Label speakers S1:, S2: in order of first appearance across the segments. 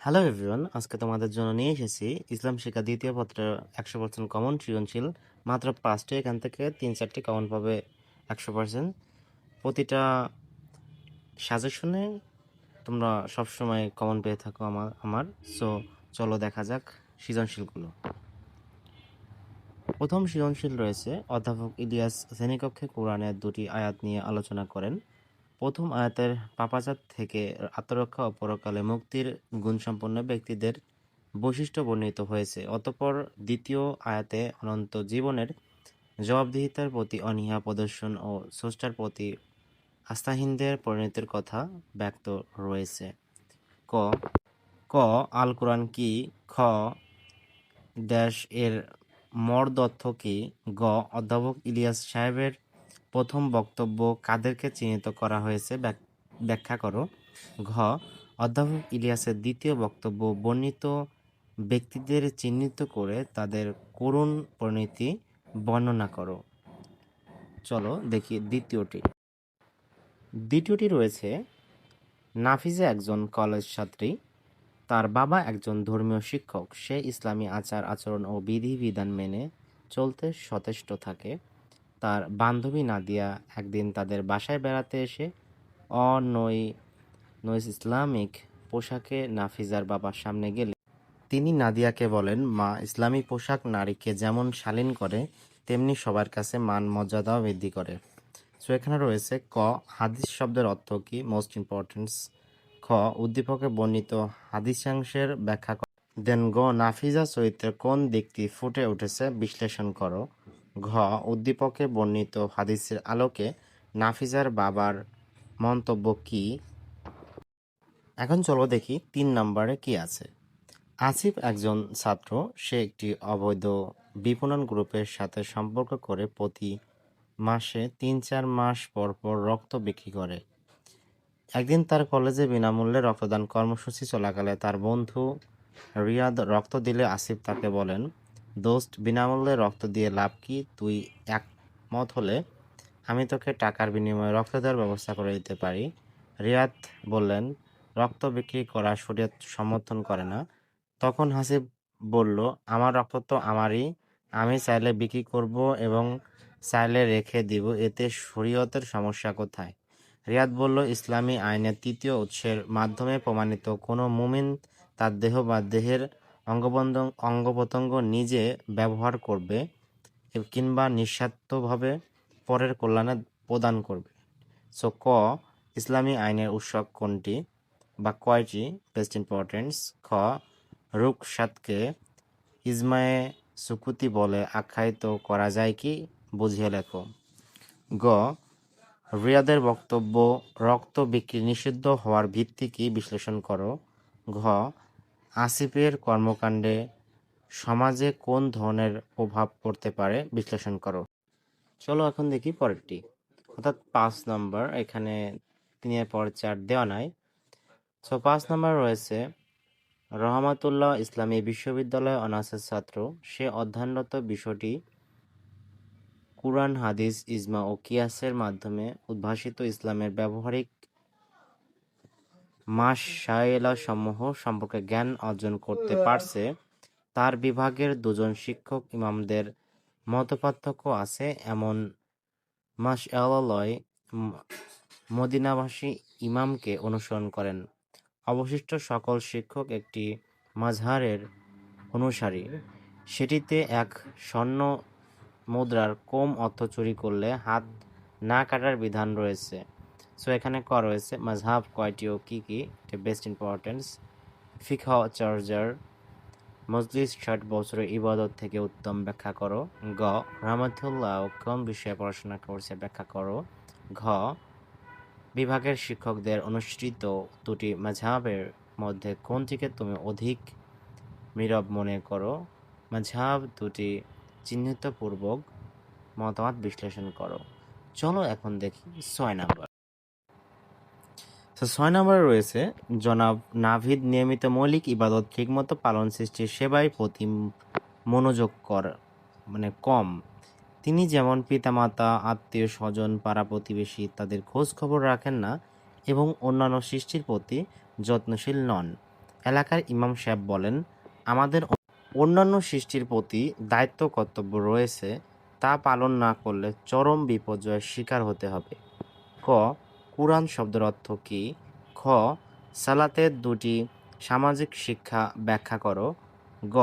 S1: Hello everyone, আজকে তোমাদের জন্য নিয়ে এসেছি ইসলাম শিক্ষা দ্বিতীয় পত্রের 100% কমন সৃজনশীল। মাত্র 5টি, এখান থেকে 3-4টি কমন পাবে 100%। প্রতিটা সাজেশনে তোমরা সবসময় কমন পেয়ে থাকো আমার সো চলো দেখা যাক সৃজনশীলগুলো। প্রথম সৃজনশীল রয়েছে, অধ্যাপক ইলিয়াস শ্রেণীকক্ষে কোরআনের 2টি আয়াত নিয়ে আলোচনা করেন। প্রথম আয়াতের পাপাচার থেকে আত্মরক্ষা ও পরকালে মুক্তির গুণসম্পন্ন ব্যক্তিদের বৈশিষ্ট্য বর্ণিত হয়েছে। অতঃপর দ্বিতীয় আয়াতে অনন্ত জীবনের জবাবদিহিতার প্রতি অনীহা প্রদর্শন ও স্রষ্টার প্রতি আস্থাহীনদের পরিণতির কথা ব্যক্ত রয়েছে। ক ক আল কোরআন কি? খ ড্যাশ এর মর্মর্থ কি? গ অধ্যাপক ইলিয়াস সাহেবের প্রথম বক্তব্য কাদেরকে চিহ্নিত করা হয়েছে ব্যাখ্যা করো। ঘ অধ্যাপক ইলিয়াসের দ্বিতীয় বক্তব্য বর্ণিত ব্যক্তিদের চিহ্নিত করে তাদের করুণ পরিণতি বর্ণনা করো। চলো দেখি দ্বিতীয়টি রয়েছে, নাফিজা একজন কলেজ ছাত্রী, তার বাবা একজন ধর্মীয় শিক্ষক। সে ইসলামী আচার আচরণ ও বিধিবিধান মেনে চলতে সচেষ্ট থাকে। তার বান্ধবী নাদিয়া একদিন তাদের বাসায় বেড়াতে এসে নইস ইসলামিক পোশাকে নাফিজার বাবার সামনে গেলে তিনি নাদিয়াকে বলেন, মা, ইসলামী পোশাক নারীকে যেমন শালীন করে তেমনি সবার কাছে মান মর্যাদাও বৃদ্ধি করে। সো এখানে রয়েছে ক হাদিস শব্দের অর্থ কি? Most importance. খ উদ্দীপকে বর্ণিত হাদিসাংশের ব্যাখ্যা করো। দেন গ নাফিজা চরিত্রের কোন দিকটি ফুটে উঠেছে বিশ্লেষণ করো। ঘ উদ্দীপকে বর্ণিত হাদিসের আলোকে নাফিজার বাবার মন্তব্য কি? এখন চলো দেখি 3 নম্বরে কি আছে। আসিফ একজন ছাত্র। সে একটি অবৈধ বিপণন গ্রুপের সাথে সম্পর্ক করে প্রতি মাসে 3-4 মাস পর পর রক্ত বিক্রি করে। একদিন তার কলেজে বিনামূল্যে রক্তদান কর্মসূচি চলাকালে তার বন্ধু রিয়াদ রক্ত দিলে আসিফ তাকে বলেন, দোস্ত, বিনামূল্যে রক্ত দিয়ে লাভ কি? তুই একমত হলে আমি তোকে টাকার বিনিময়ে রক্ত দেওয়ার ব্যবস্থা করে দিতে পারি। রিয়াদ বললেন, রক্ত বিক্রি করা শরীয়ত সমর্থন করে না। তখন হাসিব বলল, আমার রক্ত তো আমারই, আমি চাইলে বিক্রি করব এবং চাইলে রেখে দিব, এতে শরীয়তের সমস্যা কোথায়? রিয়াদ বলল, ইসলামী আইনের 3য় উৎসের মাধ্যমে প্রমাণিত কোনো মুমিন তার দেহ বা দেহের অঙ্গপ্রত্যঙ্গ নিজে ব্যবহার করবে কিংবা নিঃস্বার্থভাবে পরের কল্যাণে প্রদান করবে। সো ক ইসলামী আইনের উৎস কোনটি বা কয়টি? Best importance. খ রুকসাতকে ইজমায়ে সুকুতি বলে আখ্যায়িত করা যায় কি? বুঝিয়ে লেখো। গ রিয়াদের বক্তব্য রক্ত বিক্রি নিষিদ্ধ হওয়ার ভিত্তি কি? বিশ্লেষণ করো। ঘ আসিফের কর্মকাণ্ডে সমাজে কোন ধরনের প্রভাব পড়তে পারে? বিশ্লেষণ করো। চলো এখন দেখি পরেরটি, অর্থাৎ 5 নম্বর। এখানে 3-এর পর 4 দেওয়া নাই। সো 5 নম্বর রয়েছে, রহমাতুল্লাহ ইসলামী বিশ্ববিদ্যালয়ে অনার্সের ছাত্র। সে অধ্যয়নরত বিষয়টি কুরআন, হাদিস, ইজমা ও কিয়াসের মাধ্যমে উদ্ভাসিত ইসলামের ব্যবহারিক মাসআইলসমূহ সম্পর্কে জ্ঞান অর্জন করতে পারছে। তার বিভাগের 2জন শিক্ষক ইমামদের মতপার্থক্য আছে এমন মাসআলায় মদিনাবাসী ইমামকে অনুসরণ করেন। অবশিষ্ট সকল শিক্ষক একটি মাযহারের অনুসারী। সেটিতে এক স্বর্ণ মুদ্রার কম অর্থ চুরি করলে হাত না কাটার বিধান রয়েছে। সো এখানে ক রয়েছে, মাযহাব কয়টি ও কি কি? Best importance. ফিকহ চার্জার মজলিস 60 বছরের ইবাদত থেকে উত্তম, ব্যাখ্যা করো। গ রহমাতুল্লাহ কোন বিষয়ে পড়াশোনা করছে? ব্যাখ্যা করো। ঘ বিভাগের শিক্ষকদের অনুসৃত 2টি মাযহাবের মধ্যে কোনটিকে তুমি অধিক নীরব মনে করো? মাযহাব 2টি চিহ্নিতপূর্বক মতামত বিশ্লেষণ করো। চলো এখন দেখি 6 নাম্বার। 6 নম্বরে রয়েছে, জনাব নাভিদ নিয়মিত মৌলিক ইবাদত ঠিকমতো পালন, সৃষ্টির সেবায় প্রতি মনোযোগ কম। তিনি যেমন পিতামাতা, আত্মীয় স্বজন, পাড়া প্রতিবেশী ইত্যাদির খোঁজ খবর রাখেন না এবং অন্যান্য সৃষ্টির প্রতি যত্নশীল নন। এলাকার ইমাম সাহেব বলেন, আমাদের অন্যান্য সৃষ্টির প্রতি দায়িত্ব কর্তব্য রয়েছে, তা পালন না করলে চরম বিপর্যয়ের শিকার হতে হবে। ক. কুরআন শব্দের অর্থ কী? খ. সালাতের দুটি সামাজিক শিক্ষা ব্যাখ্যা করো। গ.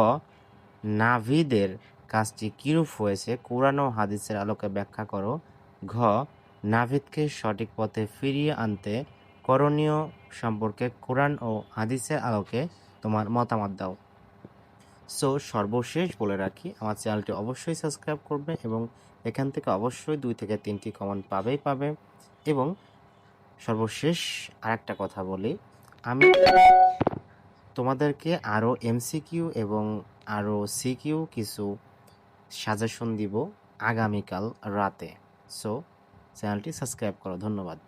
S1: নাভিদের কাজটি কিরূপ হয়েছে কুরআন ও হাদিসের আলোকে ব্যাখ্যা করো। ঘ. নাভিদকে সঠিক পথে ফিরিয়ে আনতে করণীয় সম্পর্কে কুরআন ও হাদিসের আলোকে তোমার মতামত দাও। সো সর্বশেষ বলে রাখি, আমার চ্যানেলটি অবশ্যই সাবস্ক্রাইব করবে এবং এখান থেকে অবশ্যই 2 থেকে 3টি কমেন্ট পাবে। এবং সর্বশেষ আরেকটা কথা বলি, আমি তোমাদেরকে আরও এমসিকিউ এবং আরও সিকিউ কিছু সাজেশন দিব আগামীকাল রাতে। সো চ্যানেলটি সাবস্ক্রাইব করো। ধন্যবাদ।